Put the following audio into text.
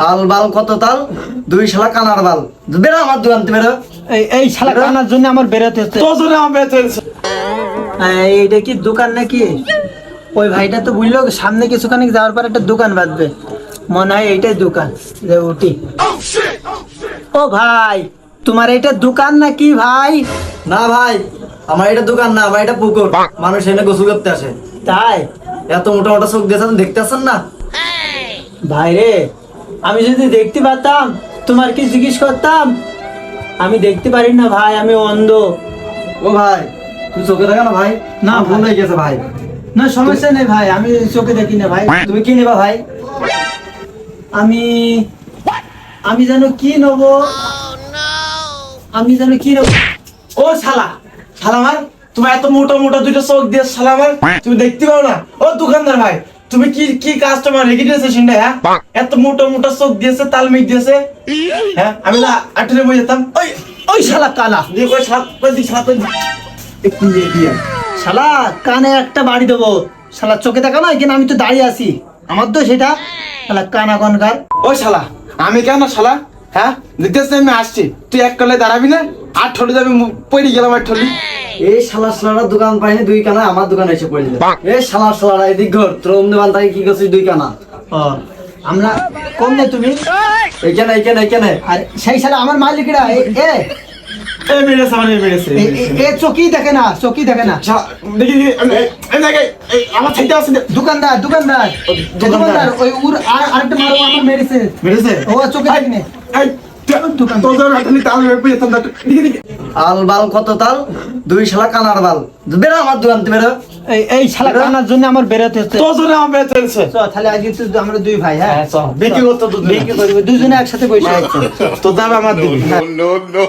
আল বাল কত তাল, দুই শালা কানার বাল। বেরো আমার দোকান থেকে বেরো। এই শালা কানার জন্য আমার বেরোতে হচ্ছে। তোর জন্য আমার বেরোতে হচ্ছে। এইটা কি দোকান নাকি? ওই ভাইটা তো বললো সামনে কিছুখানি যাওয়ার পর একটা দোকান বাঁধবে, মনে হয় এইটাই দোকান। যে উঠি। ও ভাই, তোমার এটা দোকান নাকি ভাই? না ভাই, আমার এটা দোকান না, আমার এটা পুকুর। মানুষ এনে গোসল করতে আসে। তাই? এত মোটা মোটা চোখ দিয়েছেন, দেখতে আসেন না? ভাই রে, আমি যদি দেখতে পারতাম তোমার কি জিজ্ঞেস করতাম? আমি দেখতে পারি না ভাই, আমি অন্ধ। ও ভাই, তুই চোখে দেখা না ভাই? না, আমার ভুল হয়ে গেছে ভাই। না সমস্যা নেই ভাই, আমি চোখে দেখি না ভাই। তুমি কি নিবা ভাই? আমি যেন কি নেবো, আমি যেন কি নেবো। ও শালা, শালা আমার, তুমি এত মোটা মোটা দুইটা চোখ দিয়ে শালা আমার, তুমি দেখতে পাও না? ও দোকানদার ভাই, তুমি কি কি কাস্টমার রেখে দিয়েছে শুনে? হ্যাঁ, এত মোটা মোটা চোখ দিয়েছে, তাল মেঘ দিয়েছে। হ্যাঁ, আমি না আটরে বই যেতাম। ওই ওই শালা কানা, দিয়ে কই শালা, কই দি শালা, কই দি একটু দিয়ে দিয়া। শালা কানে একটা বাড়ি দেবো। শালা চোখে দেখা না, এখানে আমি তো দাঁড়িয়ে আছি, আমার তো সেটা। শালা কানা কনকার। ওই শালা, আমি কেন শালা? হ্যাঁ, দেখতেছ আমি আসছি, তুই এক কলে দাঁড়াবি না? আর ঠলে যাবি, পড়ে গেলাম আর ঠলি। এই শালা শালারা দোকান পাইনি, দুই কানা আমার দোকানে এসে পড়ল। এই শালা শালারা এদিক ঘর, তোর অন্য দোকান থেকে কি করছিস দুই কানা? ও, আমরা কম নেই তুমি। এইখানে এইখানে এইখানে। আর সেই শালা আমার মালিকরা এই মেরেছে মানে, মেরেছে। এ চোখই দেখে না, চোখই দেখে না। শালা, দেখি দেখি, এই দেখে, এই আমার ছাইতে আছে। দোকানদার দোকানদার দোকানদার ওই উর আরেকটা মারো আমার মেরেছে। মেরেছে? ও চোখে দেখে না। এই দোকান তোর জন্য আটলি তাল মেরে যেতাম। দেখি দেখি। আল বাল কত তাল, দুই শালা কানার বাল। বেরো আমার দোকান থেকে বেরো। এই শালা কানার জন্য আমার বেরোতে হচ্ছে। তোর জন্য আমার বেরোতে হচ্ছে। চল তাহলে আজকে তো আমরা দুই ভাই। হ্যাঁ চল, বিক্রি করতে দুধ বিক্রি করবো দুজনে একসাথে বসে। তোর দাম আমার দিবি। no, no, no.